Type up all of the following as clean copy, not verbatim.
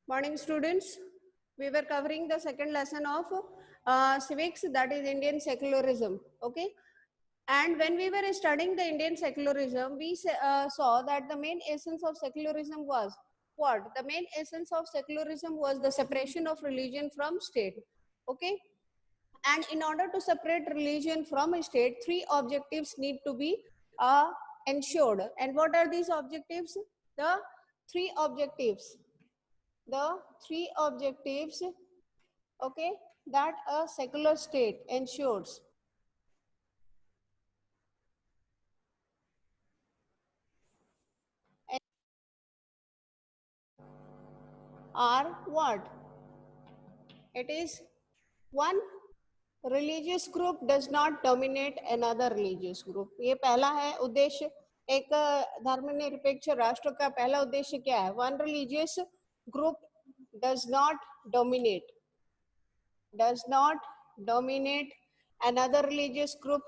Morning students, we were covering the second lesson of civics, that is Indian secularism. Okay, and when we were studying the Indian secularism, we saw that the main essence of secularism was what? The main essence of secularism was the separation of religion from state. Okay, and in order to separate religion from a state, three objectives need to be ensured. And what are these objectives? The three objectives the three objectives, okay, that a secular state ensures are what? It is one, religious group does not dominate another religious group. ये पहला है उद्देश्य. एक धर्मनिरपेक्ष राष्ट्र का पहला उद्देश्य क्या है? One religious group does not dominate another religious group.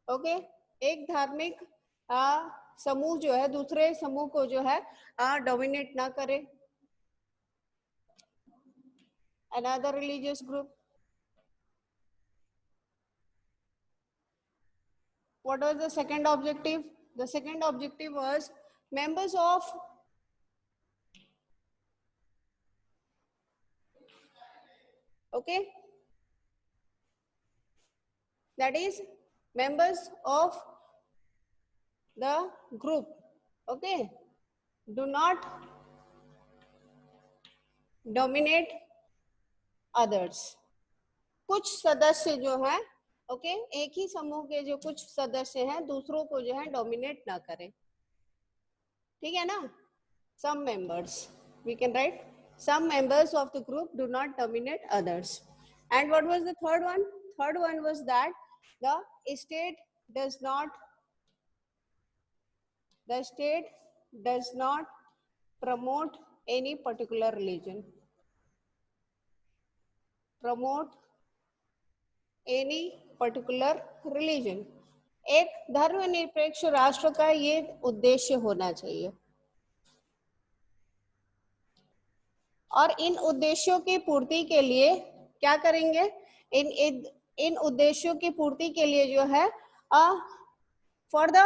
Okay, एक धार्मिक समूह जो है दूसरे समूह को जो है डोमिनेट ना करे. Another religious group. What was the second objective? The second objective was members of that is members of the group, okay, do not dominate others. कुछ सदस्य जो है ओके एक ही समूह के जो कुछ सदस्य हैं दूसरों को जो है डोमिनेट ना करें. ठीक है ना? Some members, we can write some members of the group do not dominate others. And what was the third one? Third one was that the state does not promote any particular religion. एक धर्मनिरपेक्ष राष्ट्र का ये उद्देश्य होना चाहिए. और इन उद्देश्यों की पूर्ति के लिए क्या करेंगे? इन उद्देश्यों की पूर्ति के लिए जो है for the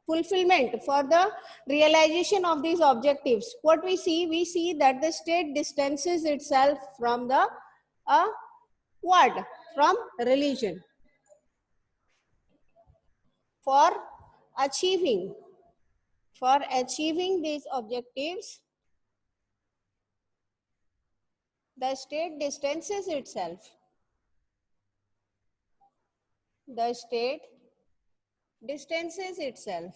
fulfillment, for the realization of these objectives, what we see that the state distances itself from the what? From religion. For achieving these objectives, the state distances itself. The state distances itself.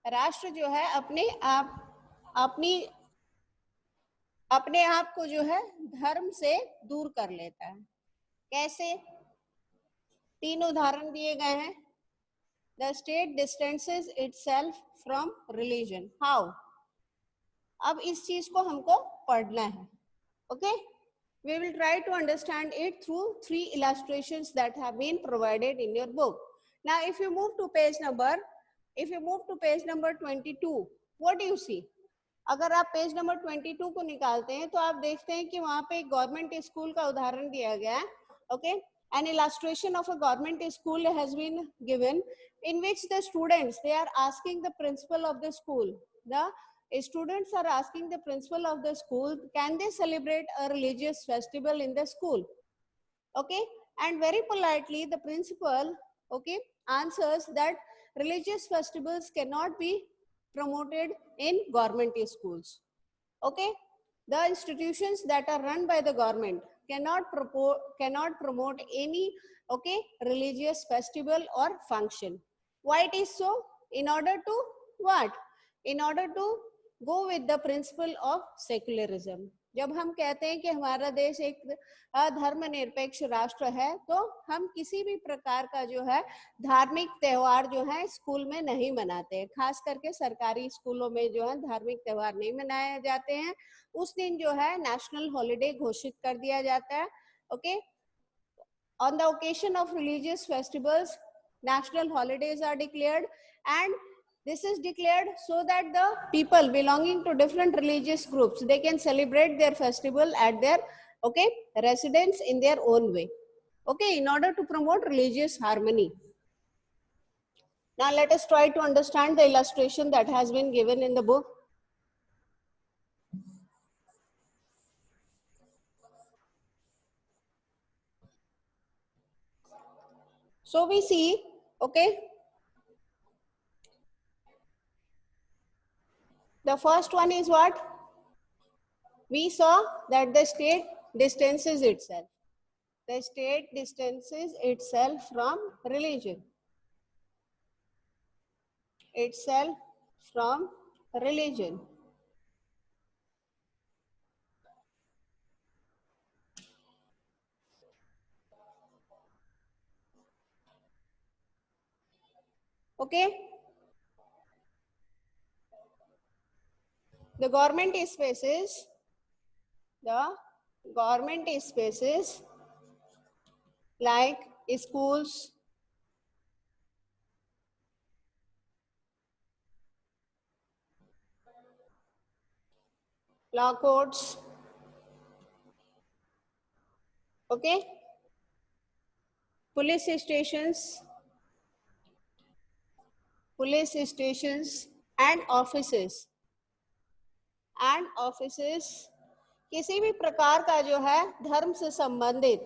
राष्ट्र जो है अपने आप को जो है धर्म से दूर कर लेता है. कैसे? 3 उदाहरण दिए गए हैं. The state distances itself from religion. How? अब इस चीज को हमको पढ़ना है. Okay? We will try to understand it through 3 illustrations that have been provided in your book. Now, if you move to page number 22, what do you see? अगर आप page number 22 को निकालते हैं तो आप देखते हैं कि वहां पे एक गवर्नमेंट स्कूल का उदाहरण दिया गया है. Okay? An illustration of a government school has been given in which the students, they are asking the principal of the school. The students are asking the principal of the school, can they celebrate a religious festival in the school? Okay, and very politely the principal, okay, answers that religious festivals cannot be promoted in government schools. Okay, the institutions that are run by the government cannot promote any religious festival or function. Why it is so? In order to what? In order to go with the principle of secularism. जब हम कहते हैं कि हमारा देश एक धर्मनिरपेक्ष राष्ट्र है तो हम किसी भी प्रकार का जो है धार्मिक त्योहार जो है स्कूल में नहीं मनाते. खास करके सरकारी स्कूलों में जो है धार्मिक त्योहार नहीं मनाए जाते हैं. उस दिन जो है नेशनल हॉलिडे घोषित कर दिया जाता है. Okay, on the occasion of religious festivals, national holidays are declared and This is declared so that the people belonging to different religious groups, they can celebrate their festival at their, okay, residence in their own way, okay, in order to promote religious harmony. Now let us try to understand the illustration that has been given in the book. So we see, okay, the first one is what? We saw that the state distances itself. The state distances itself from religion. Itself from religion. Okay. The government spaces like schools, law courts, okay, police stations and offices किसी भी प्रकार का जो है धर्म से संबंधित,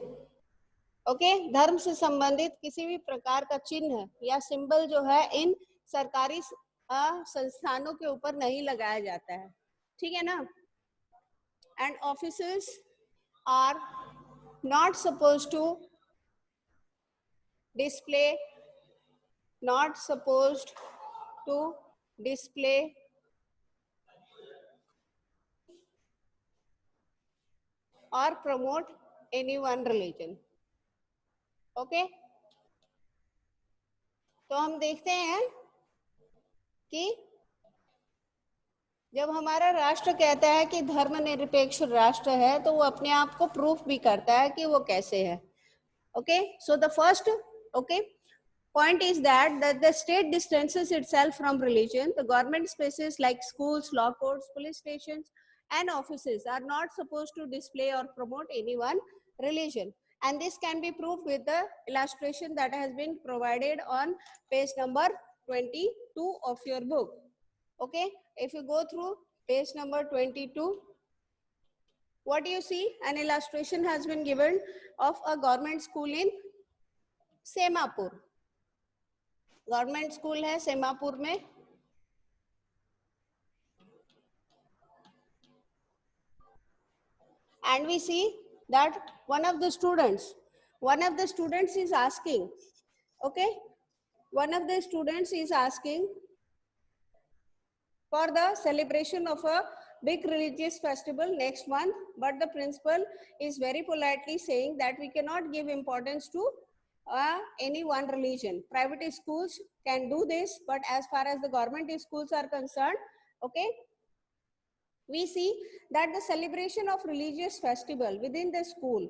okay, धर्म से संबंधित किसी भी प्रकार का चिन्ह या सिंबल जो है इन सरकारी संस्थानों के ऊपर नहीं लगाया जाता है, ठीक है ना. And offices are not supposed to display or promote any one religion. Okay, तो हम देखते हैं कि जब हमारा राष्ट्र कहता है कि धर्मनिरपेक्ष राष्ट्र है तो वो अपने आप को प्रूफ भी करता है कि वो कैसे है. Okay, so the first, okay, point is that the state distances itself from religion. The government spaces like schools, law courts, police stations and offices are not supposed to display or promote any one religion, and this can be proved with the illustration that has been provided on page number 22 of your book. Okay, if you go through page number 22, what do you see? An illustration has been given of a government school in Semapur. Government school है सेमापुर में. And we see that one of the students is asking, okay, one of the students is asking for the celebration of a big religious festival next month, but the principal is very politely saying that we cannot give importance to any one religion. Private schools can do this, but as far as the government schools are concerned, okay, we see that the celebration of religious festival within the school,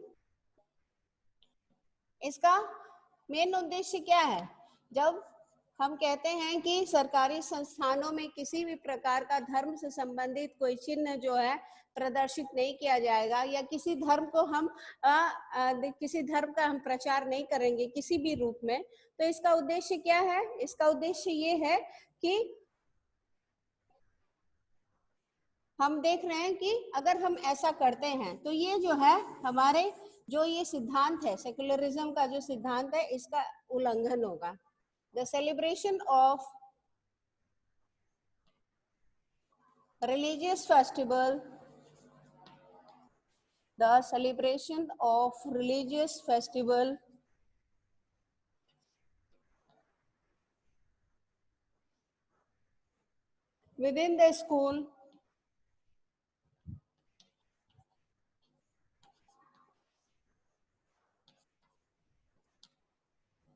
इसका main उद्देश्य क्या है? जब हम कहते हैं कि सरकारी संस्थानों में किसी भी प्रकार का धर्म से संबंधित कोई चिन्ह जो है प्रदर्शित नहीं किया जाएगा, या किसी धर्म को हम किसी धर्म का हम प्रचार नहीं करेंगे किसी भी रूप में, तो इसका उद्देश्य क्या है? इसका उद्देश्य ये है कि हम देख रहे हैं कि अगर हम ऐसा करते हैं तो ये जो है हमारे जो ये सिद्धांत है, सेक्युलरिज्म का जो सिद्धांत है, इसका उल्लंघन होगा. The celebration of religious festival, the celebration of religious festival within the school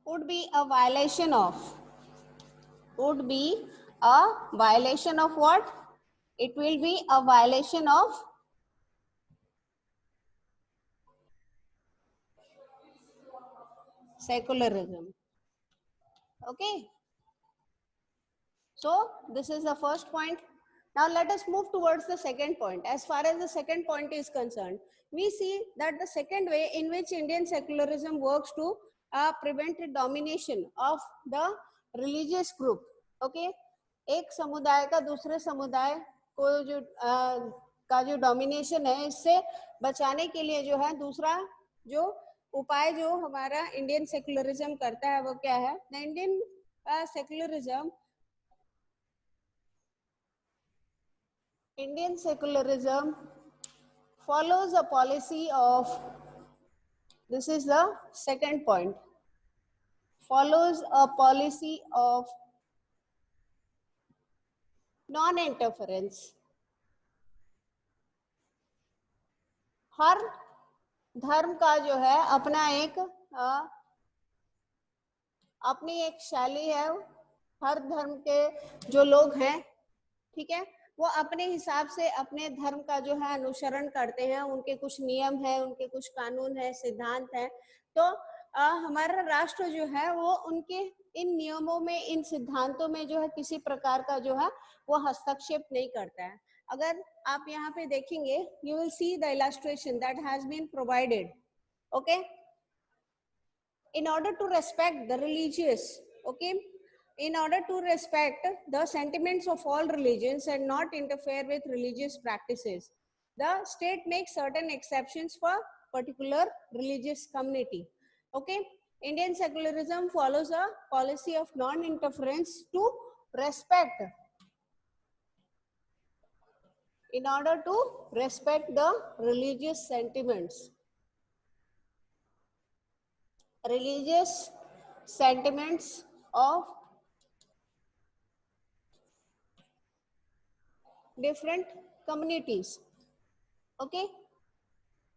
would be a violation of what? It will be a violation of secularism. Okay, So this is the first point. Now let us move towards the second point. As far as the second point is concerned, we see that the second way in which Indian secularism works to prevent the domination of the religious group. Okay, एक समुदाय का दूसरे समुदाय को जो का जो domination है, इससे बचाने के लिए जो है दूसरा जो उपाय जो हमारा इंडियन सेक्युलरिज्म करता है वो क्या है? The Indian secularism follows a policy of, this is the second point, follows a policy of non-interference. हर धर्म का जो है अपना एक अपनी एक शैली है, हर धर्म के जो लोग हैं, ठीक है, वो अपने हिसाब से अपने धर्म का जो है अनुसरण करते हैं, उनके कुछ नियम है, उनके कुछ कानून है, सिद्धांत है। तो हमारा राष्ट्र जो है वो उनके इन नियमों में, इन सिद्धांतों में जो है किसी प्रकार का जो है वो हस्तक्षेप नहीं करता है। अगर आप यहाँ पे देखेंगे, you will see the illustration that has been provided, okay, in order to respect the religious, okay, in order to respect the sentiments of all religions and not interfere with religious practices, the state makes certain exceptions for particular religious community. Okay, Indian secularism follows a policy of non-interference to respect, in order to respect the religious sentiments, of different communities. Okay,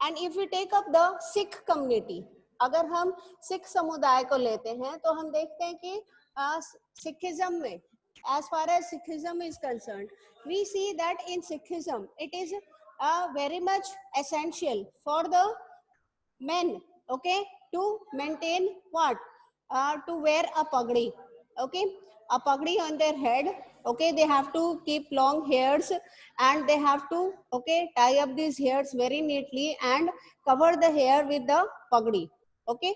and if we take up the Sikh community, अगर हम सिख समुदाय को लेते हैं तो हम देखते हैं कि सिखिज्म में, as far as Sikhism is concerned, we see that in Sikhism it is very much essential for the men, okay, to maintain what? To wear a pagdi, okay, a pagdi on their head, okay, they have to keep long hairs and they have to, okay, tie up these hairs very neatly and cover the hair with the pagdi, okay,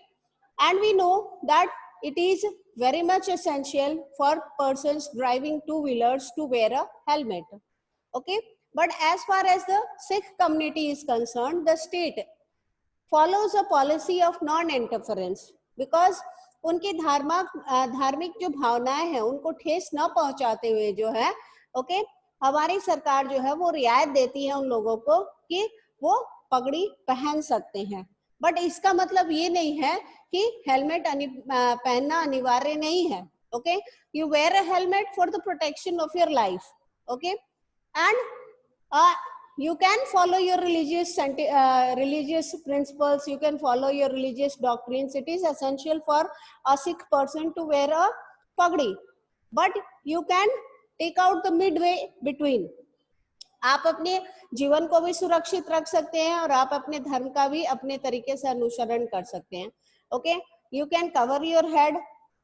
and we know that it is very much essential for persons driving two-wheelers to wear a helmet, okay, but as far as the Sikh community is concerned, the state follows a policy of non-interference, because उनकी धार्मिक जो भावनाएं हैं उनको ठेस न पहुंचाते हुए जो है, ओके, हमारी सरकार जो है वो रियायत देती है उन लोगों को कि वो पगड़ी पहन सकते हैं। बट इसका मतलब ये नहीं है कि हेलमेट पहनना अनिवार्य नहीं है, okay, you wear a helmet for the protection of your life, okay, and you can follow your religious principles, you can follow your religious doctrines. It is essential for a Sikh person to wear a pagdi, but you can take out the midway between. आप अपने जीवन को भी सुरक्षित रख सकते हैं और आप अपने धर्म का भी अपने तरीके से अनुसरण कर सकते हैं, okay, you can cover your head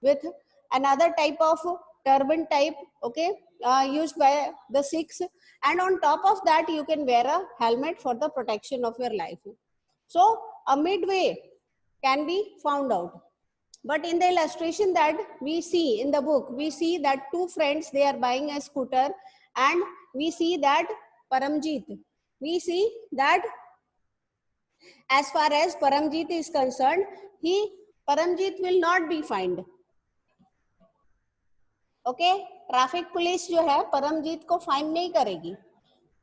with another type of turban type, okay, used by the Sikhs, and on top of that you can wear a helmet for the protection of your life. So a midway can be found out. But in the illustration that we see in the book, we see that two friends, they are buying a scooter, and we see that Paramjit, we see that as far as Paramjit is concerned, Paramjit will not be fined, okay, traffic police जो है परमजीत को fine नहीं करेगी,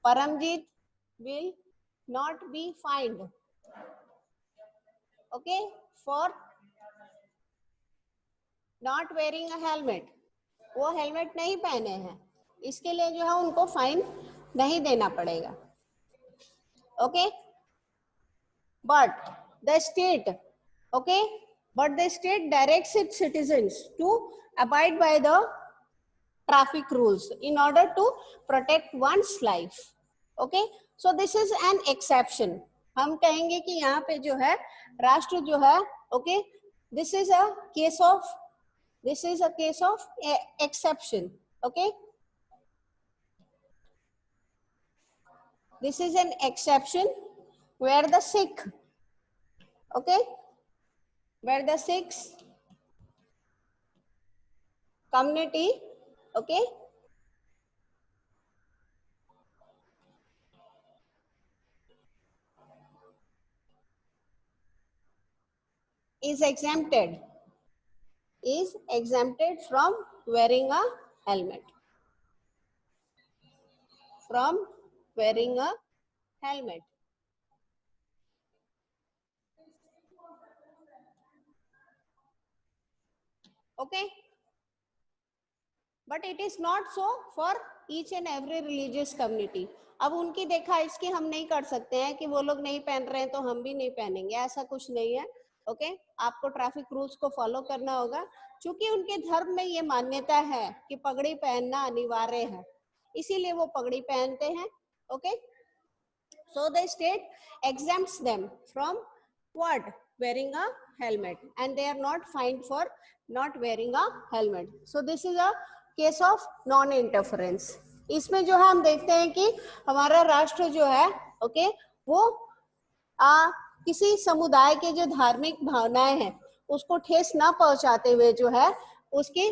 Paramjit will not be fined, okay, for not wearing a helmet, वो helmet नहीं पहने हैं, इसके लिए जो है उनको फाइन नहीं देना पड़ेगा, okay, but the state, okay, but the state directs its citizens to abide by the traffic rules in order to protect one's life, okay, so this is an exception. हम कहेंगे कि यहाँ पे जो है राष्ट्र जो है, okay, this is a case of exception, Okay, this is an exception where the Sikh, okay, where the Sikh community, okay, is exempted from wearing a helmet, from wearing a helmet. Okay, but it is not so for each and every religious community. अब उनकी देखा इसकी हम नहीं कर सकते हैं कि वो लोग नहीं पहन रहे हैं तो हम भी नहीं पहनेंगे, ऐसा कुछ नहीं है. ओके, आपको ट्रैफिक रूल्स को फॉलो करना होगा, क्योंकि उनके धर्म में ये मान्यता है कि पगड़ी पहनना अनिवार्य है, इसीलिए वो पगड़ी पहनते हैं. Okay, so the state exempts them from what? Wearing a helmet, and they are not fined for not wearing a helmet. So this is a case of non interference. इसमें जो है हम देखते हैं कि हमारा राष्ट्र जो है, ओके, वो किसी समुदाय के जो धार्मिक भावनाएं हैं उसको ठेस ना पहुंचाते हुए जो है उसके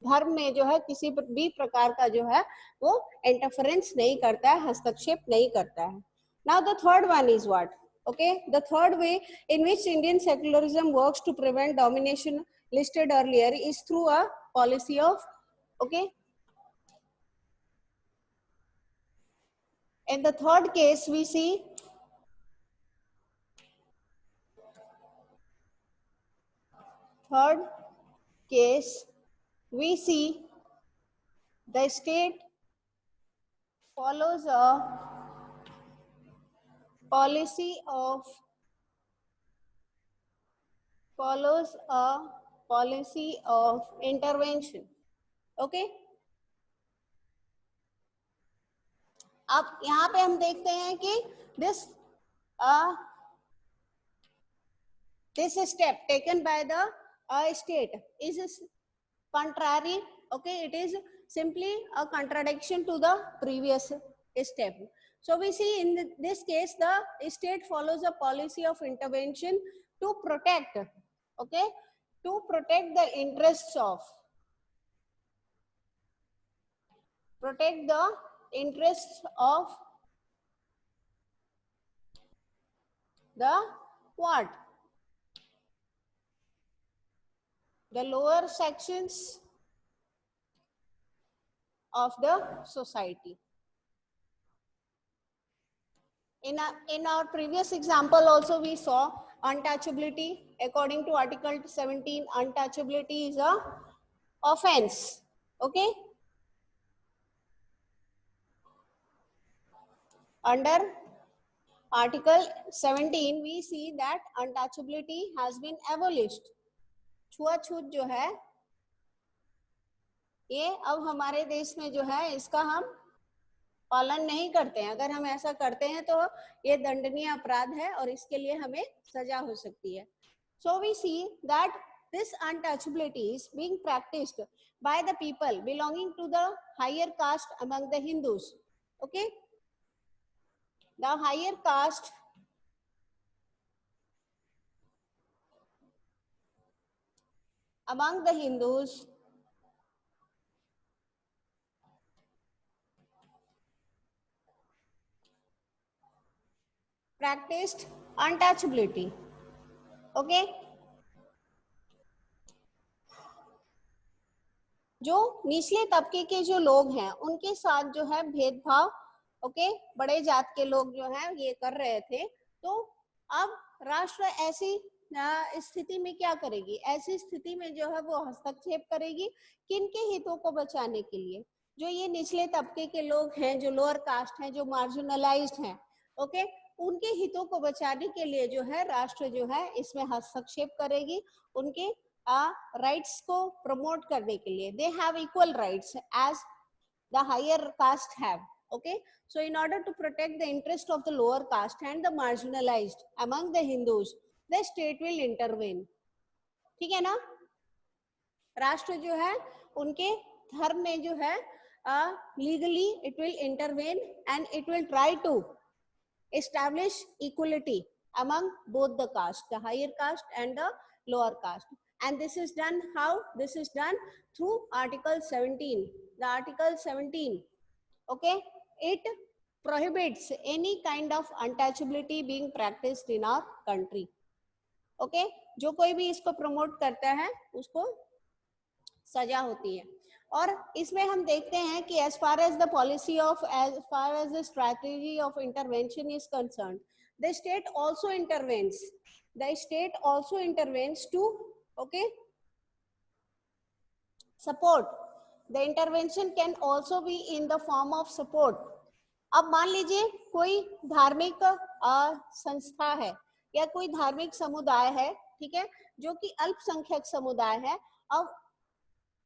धर्म में जो है किसी भी प्रकार का जो है वो इंटरफेरेंस नहीं करता है, हस्तक्षेप नहीं करता है. Now the third one is what? Okay, the third way in which Indian secularism works to prevent domination listed earlier is through a policy of, okay, in the third case we see the state follows a policy of intervention. Okay, अब यहाँ पे हम देखते हैं कि this step taken by the state is contrary. Okay, it is simply a contradiction to the previous step. So we see in this case the state follows a policy of intervention to protect, okay, to protect the interests of the what? The lower sections of the society. In our previous example also we saw untouchability. According to Article 17, untouchability is a offense. Okay, under Article 17 we see that untouchability has been abolished. छुआछूत जो है ये अब हमारे देश में जो है इसका हम पालन नहीं करते हैं. अगर हम ऐसा करते हैं तो ये दंडनीय अपराध है और इसके लिए हमें सजा हो सकती है. So we see that this untouchability is being practiced by the people belonging to the higher caste among the Hindus. Okay, the higher caste among the Hindus practiced untouchability. Okay, जो निचले तबके के जो लोग हैं उनके साथ जो है भेदभाव, ओके, बड़े जात के लोग जो है ये कर रहे थे. तो अब राष्ट्र ऐसी स्थिति में क्या करेगी? ऐसी स्थिति में जो है वो हस्तक्षेप करेगी किनके हितों को बचाने के लिए? जो ये निचले तबके के लोग हैं, जो लोअर कास्ट हैं, जो मार्जिनलाइज्ड हैं, ओके, उनके हितों को बचाने के लिए जो है राष्ट्र जो है इसमें हस्तक्षेप करेगी. उनके राइट्स को प्रमोट करने के लिए. They have equal rights as the higher caste have. Okay, so in order to protect the interest of the lower caste and the marginalized among the Hindus, the state will intervene. ठीक है ना? राष्ट्र जो है उनके धर्म में जो है legally it will intervene and it will try to establish equality among both the caste, the higher caste and the lower caste. And this is done how? This is done through Article 17. The Article 17, okay, it prohibits any kind of untouchability being practiced in our country. Okay, जो कोई भी इसको promote करता है उसको सजा होती है। और इसमें हम देखते हैं कि as far as the policy of, as far as the strategy of intervention is concerned, the state also intervenes. The state also intervenes to, okay, support. The intervention can also be in the form of support. अब मान लीजिए कोई धार्मिक संस्था है या कोई धार्मिक समुदाय है, ठीक है, जो कि अल्पसंख्यक समुदाय है। अब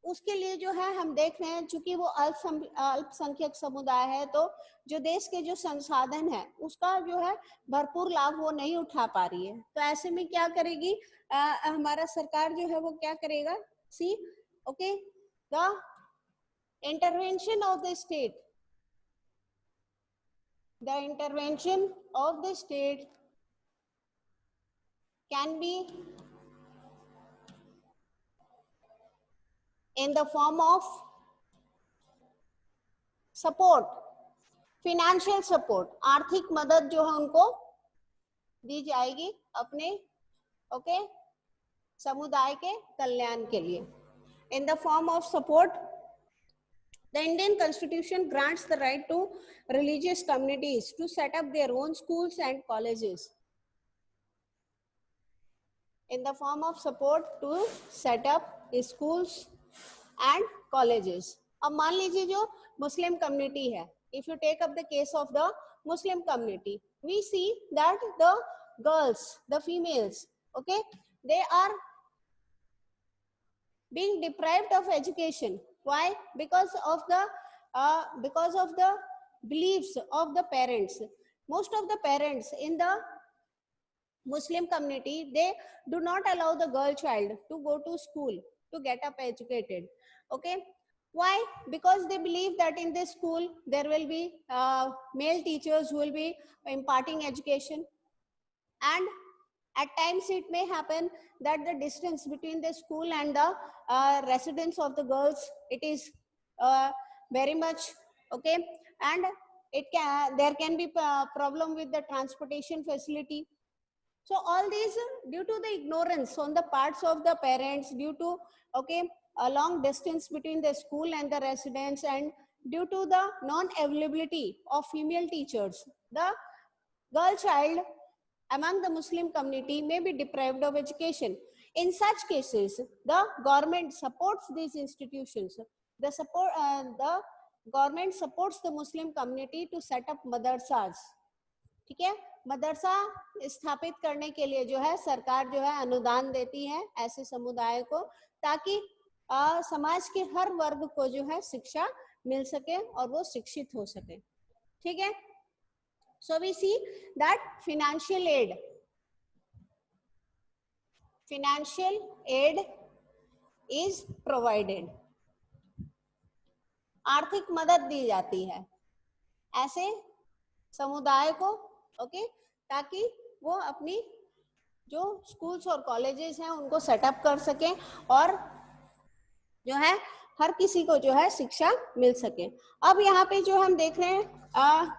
उसके लिए जो है हम देख रहे हैं, चूंकि वो अल्पसंख्यक समुदाय है, तो जो देश के जो संसाधन है उसका जो है भरपूर लाभ वो नहीं उठा पा रही है। तो ऐसे में क्या करेगी हमारा सरकार जो है वो क्या करेगा? See, okay, the intervention of the state, the intervention of the state can be in the form of support, financial support, आर्थिक मदद जो है उनको दी जाएगी अपने, ओके, समुदाय के कल्याण के लिए। In the form of support, the Indian Constitution grants the right to religious communities to set up their own schools and colleges. In the form of support to set up schools and colleges. अब मान लीजिए जो Muslim community है, if you take up the case of the Muslim community, we see that the girls, the females, okay, they are being deprived of education. Why? Because of the beliefs of the parents. Most of the parents in the Muslim community, they do not allow the girl child to go to school to get up educated. Okay, why? Because they believe that in this school there will be male teachers who will be imparting education, and at times it may happen that the distance between the school and the residence of the girls, it is very much, okay, and there can be problem with the transportation facility. So all these due to the ignorance on the parts of the parents, due to, okay, a long distance between the school and the residence, and due to the non-availability of female teachers, the girl child among the Muslim community may be deprived of education. In such cases, the government supports these institutions. The government supports the Muslim community to set up madrasas. ठीक है, मदरसा स्थापित करने के लिए जो है सरकार जो है अनुदान देती है ऐसे समुदाय को, ताकि समाज के हर वर्ग को जो है शिक्षा मिल सके और वो शिक्षित हो सके। ठीक है, so we see that financial aid is provided, आर्थिक मदद दी जाती है ऐसे समुदाय को, ओके, ताकि वो अपनी जो स्कूल्स और कॉलेजेस हैं उनको सेटअप कर सकें और जो है हर किसी को जो है शिक्षा मिल सके। अब यहाँ पे जो हम देख रहे हैं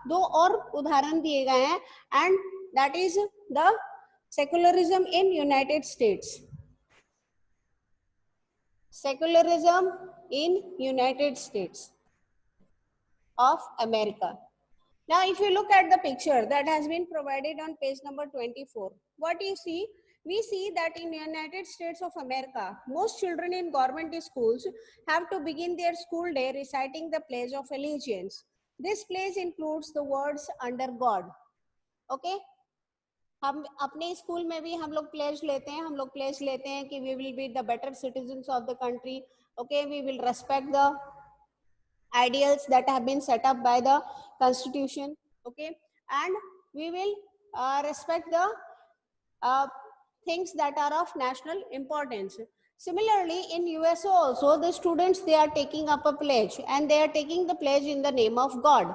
दो और उदाहरण दिए गए हैं, and that is the secularism in United states. Secularism in United states of America. Now if you look at the picture that has been provided on page number 24, what do you see? We see that in United States of America, most children in government schools have to begin their school day reciting the Pledge of Allegiance. This pledge includes the words under God. Okay, हम अपने school में भी हम लोग pledge लेते हैं, हम लोग प्लेज लेते हैं कि we will be the better citizens of the country. Okay, we will respect the ideals that have been set up by the constitution, okay, and we will respect the things that are of national importance. Similarly, in USA also, the students, they are taking up a pledge, and they are taking the pledge in the name of God.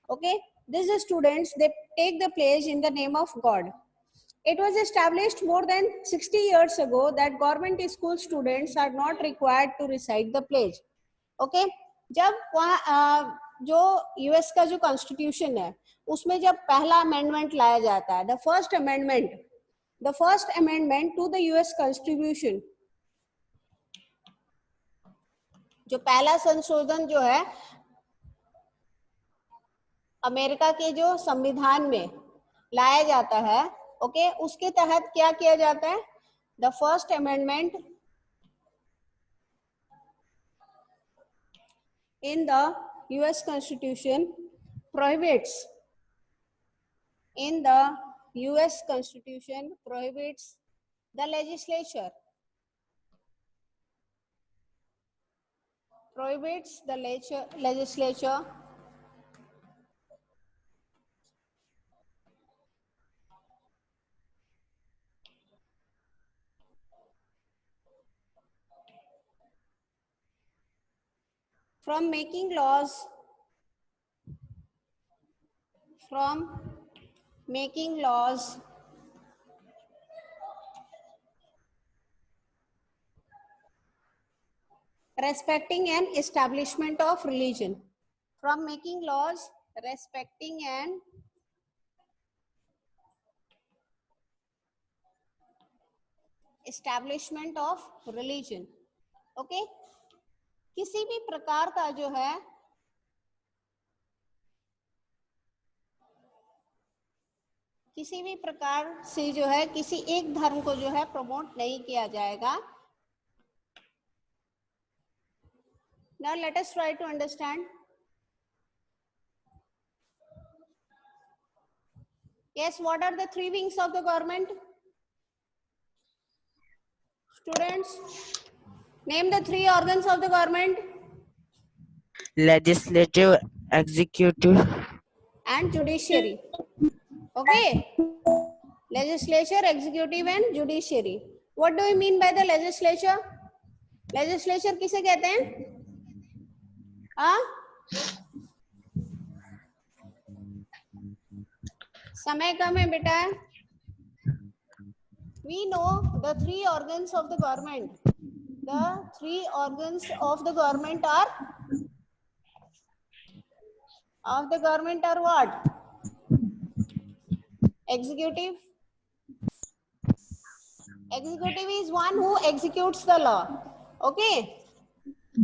Okay, these are students, they take the pledge in the name of God. It was established more than 60 years ago that government school students are not required to recite the pledge. Okay, जब वहाँ जो US का जो constitution है उसमें जब पहला amendment लाया जाता है, the first amendment to the US constitution, जो पहला संशोधन जो है अमेरिका के जो संविधान में लाया जाता है, ओके, उसके तहत क्या किया जाता है, the first amendment in the US constitution prohibits the legislature from making laws respecting an establishment of religion, from making laws respecting an establishment of religion. Okay, किसी भी प्रकार का जो है किसी भी प्रकार से जो है किसी एक धर्म को जो है प्रमोट नहीं किया जाएगा. Now let us try to understand. Yes, what are the three wings of the government? Students, name the three organs of the government. Legislative, executive, and judiciary. Okay, legislature, executive and judiciary. What do you mean by the legislature? Legislature किसे कहते हैं? हाँ, समय कम है बेटा. We know the three organs of the government. The three organs of the government are what? Executive. Executive is one who executes the law. Okay.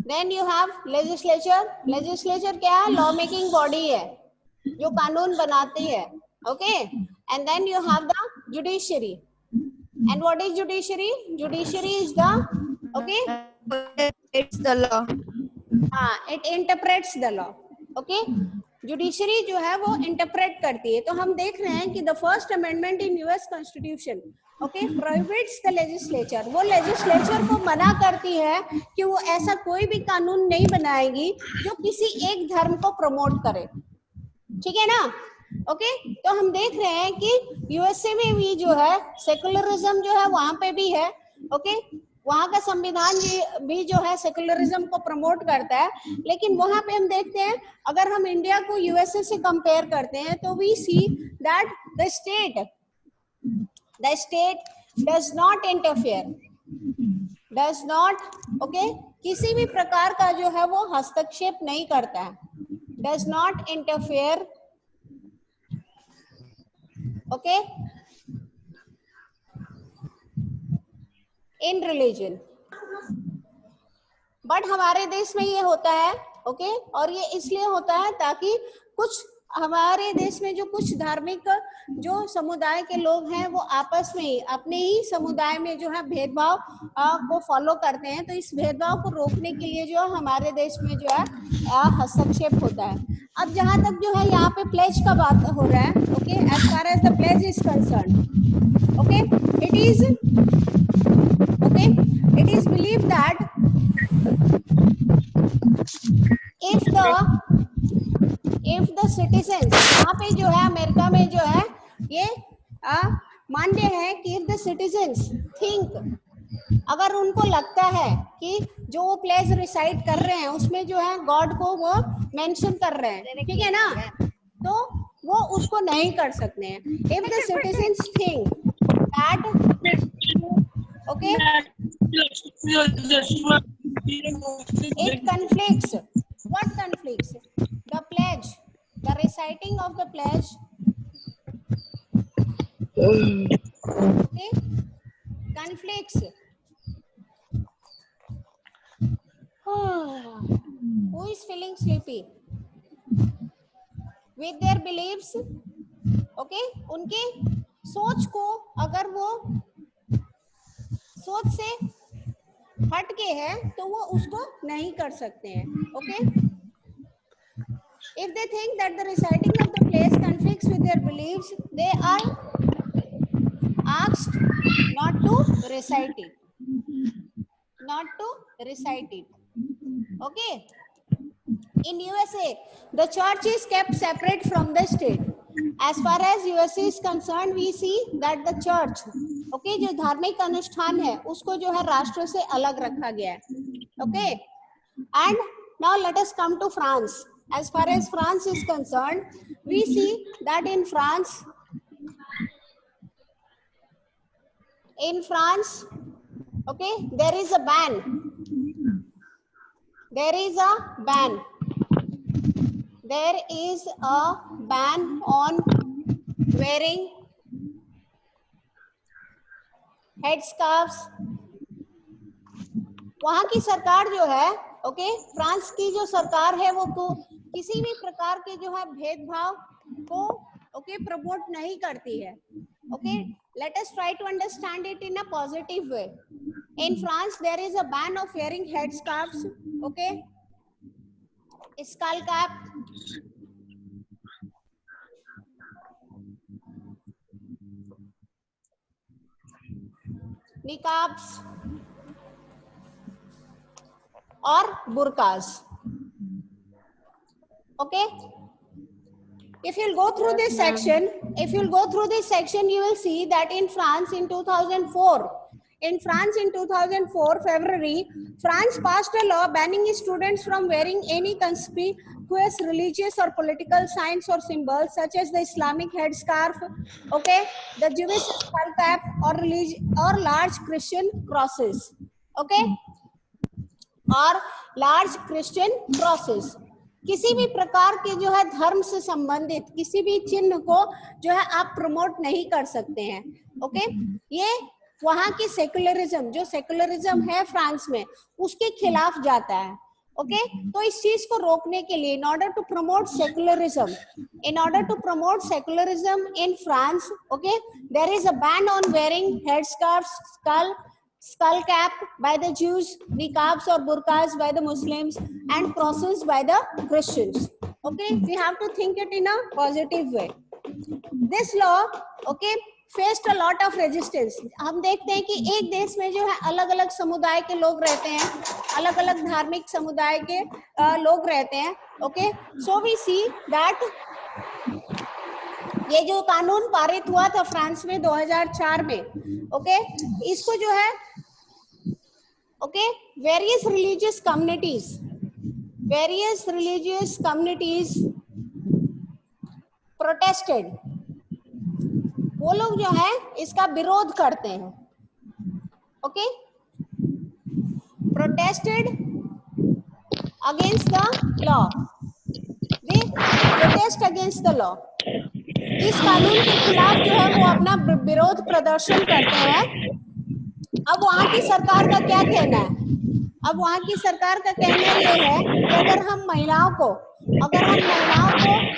Then you have legislature. Legislature क्या है? Law making body है, जो कानून बनाती है. Okay. And then you have the judiciary. And what is judiciary? Judiciary is the, okay, it's the law. हाँ, it interprets the law. Okay. Judiciary जो है वो इंटरप्रेट करती है. तो हम देख रहे हैं कि the first amendment in US constitution, okay, prohibits the legislature. वो लेजिस्लेचर को मना करती है कि वो ऐसा कोई भी कानून नहीं बनाएगी जो किसी एक धर्म को प्रमोट करे. ठीक है ना? ओके, तो हम देख रहे हैं कि यूएसए में भी जो है सेकुलरिज्म जो है वहां पे भी है. ओके, वहां का संविधान भी जो है सेकुलरिज्म को प्रमोट करता है. लेकिन वहां पे हम देखते हैं, अगर हम इंडिया को यूएसए से कंपेयर करते हैं तो we see that the state does not interfere, okay, किसी भी प्रकार का जो है वो हस्तक्षेप नहीं करता है. Does not interfere, okay, in religion. But हमारे देश में ये होता है, ओके, और ये इसलिए होता है ताकि कुछ हमारे देश में जो कुछ धार्मिक जो समुदाय के लोग हैं वो आपस में ही अपने ही समुदाय में जो है भेदभाव को फॉलो करते हैं. तो इस भेदभाव को रोकने के लिए जो हमारे देश में जो है हस्तक्षेप होता है. अब जहां तक जो है यहाँ पे प्लेज का बात हो रहा है, okay, as far as the pledge is concerned, okay, it is believed that if the citizens, यहाँ पे जो है अमेरिका में जो है ये मान्य है कि if the citizens think अगर उनको लगता है कि जो वो प्लेज रिसाइट कर रहे हैं उसमें जो है गॉड को वो मेंशन कर रहे हैं, ठीक है ना, तो वो उसको नहीं कर सकते हैं. If the citizens think that, okay, it conflicts. What conflicts? The pledge, the reciting of the pledge, okay, conflicts. Who is feeling sleepy? With their beliefs, okay, उनके सोच को अगर वो सोच से हट के है तो वो उसको नहीं कर सकते हैं, okay. If they think that the reciting of the pledge conflicts with their beliefs, they are asked not to recite it. Not to recite it. Okay. In USA, the church is kept separate from the state. As far as USA is concerned, we see that the church, okay, जो धार्मिक अनुष्ठान है उसको जो है राष्ट्र से अलग रखा गया है. Okay. And now let us come to France. As far as France is concerned, we see that in France, okay, there is a ban. There is a ban. There is a ban on wearing headscarves. वहाँ की सरकार जो है, okay, France की जो सरकार है वो किसी भी प्रकार के जो है भेदभाव को, ओके, प्रमोट नहीं करती है. Okay, let us try to understand it in a positive way. In France, there is a ban of wearing headscarves, okay, skull cap, niqabs or burqas. Okay. If you'll go through this section, you will see that in France in 2004, February, France passed a law banning students from wearing any conspicuous religious or political signs or symbols such as the Islamic headscarf, okay, the Jewish skull cap or large Christian crosses, okay, or large Christian crosses. किसी भी प्रकार के जो है धर्म से संबंधित किसी भी चिन्ह को जो है आप प्रमोट नहीं कर सकते हैं. ओके, ये वहाँ की सेकुलरिज्म, जो सेकुलरिज्म है फ्रांस में, उसके खिलाफ जाता है. ओके, तो इस चीज को रोकने के लिए, in order to promote secularism in France, okay, there is a ban on wearing headscarves, skull cap by the Jews, niqabs or burqas by the Muslims, and crosses by the Christians. Okay, we have to think it in a positive way. This law, okay, faced a lot of resistance. हम देखते हैं कि एक देश में जो है अलग अलग समुदाय के लोग रहते हैं, अलग अलग धार्मिक समुदाय के लोग रहते हैं. Okay, so we see that ये जो कानून पारित हुआ था फ्रांस में 2004 में, ओके, इसको जो है, okay, various religious communities protested. वो लोग जो है इसका विरोध करते हैं. Okay, protested against the law. They protest against the law. इस कानून के खिलाफ जो है वो अपना विरोध प्रदर्शन करते हैं. अब वहाँ की सरकार का क्या कहना है? अब वहाँ की सरकार का कहना ये है कि अगर हम महिलाओं को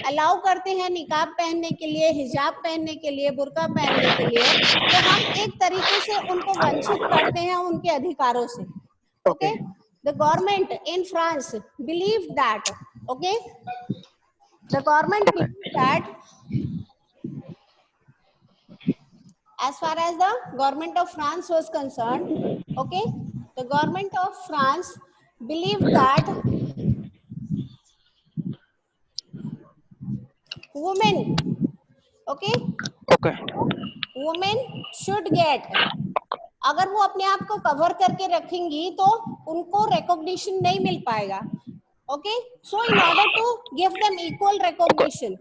अलाउ करते हैं निकाब पहनने के लिए, हिजाब पहनने के लिए, बुर्का पहनने के लिए, तो हम एक तरीके से उनको वंचित करते हैं उनके अधिकारों से. Okay, the government in France believe that, okay, the government believes that, as far as the government of France was concerned, okay, the government of France believed that women should get अगर वो अपने आप को cover करके रखेंगी तो उनको recognition नहीं मिल पाएगा. Okay, so in order to give them equal recognition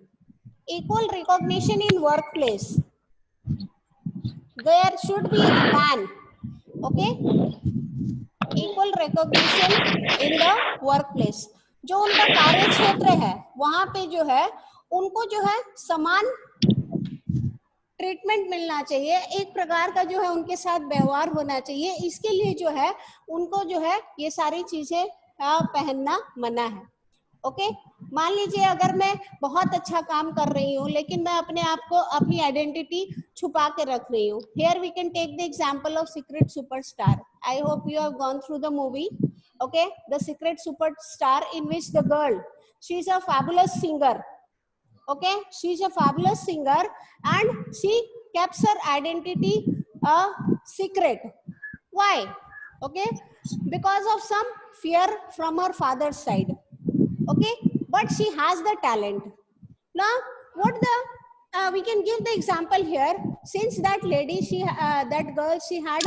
in workplace, there should be a plan. Okay, equal recognition in the workplace. जो उनका कार्य क्षेत्र है वहां पे जो है उनको जो है समान ट्रीटमेंट मिलना चाहिए, एक प्रकार का जो है उनके साथ व्यवहार होना चाहिए. इसके लिए जो है उनको जो है ये सारी चीजें पहनना मना है. ओके, मान लीजिए अगर मैं बहुत अच्छा काम कर रही हूँ लेकिन मैं अपने आप को अपनी आइडेंटिटी छुपा के रख रही हूँ. Here we can take the example of secret superstar. I hope you have gone through the movie. Okay, the secret superstar in which the girl, she is a fabulous singer. Okay, she is a fabulous singer and she keeps her identity a secret. Why? Okay, because of some fear from her father's side. Okay, but she has the talent. Now what the we can give the example here. Since that lady, that girl, she had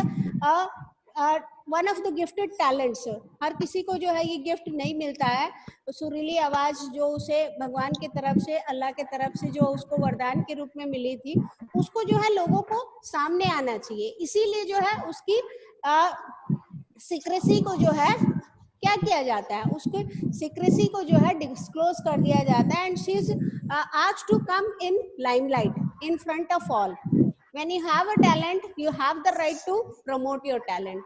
one of the gifted talents. हर किसी को जो है ये gift नहीं मिलता है. सुरीली आवाज जो उसे भगवान की तरफ से, अल्लाह की तरफ से जो उसको वरदान के रूप में मिली थी, उसको जो है लोगों को सामने आना चाहिए. इसीलिए जो है उसकी सीक्रेसी को जो है क्या किया जाता है, उसको सीक्रेसी को जो है डिस्क्लोज कर दिया जाता है. And she is asked to come in limelight in front of all. When you have a talent, you have the right to promote your talent.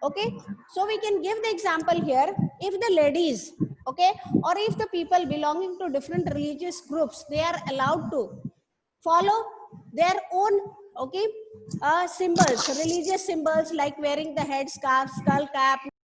Okay, so we can give the example here. If the ladies, okay, or if the people belonging to different religious groups, they are allowed to follow their own, okay, symbols, religious symbols like wearing the head scarf, skull cap,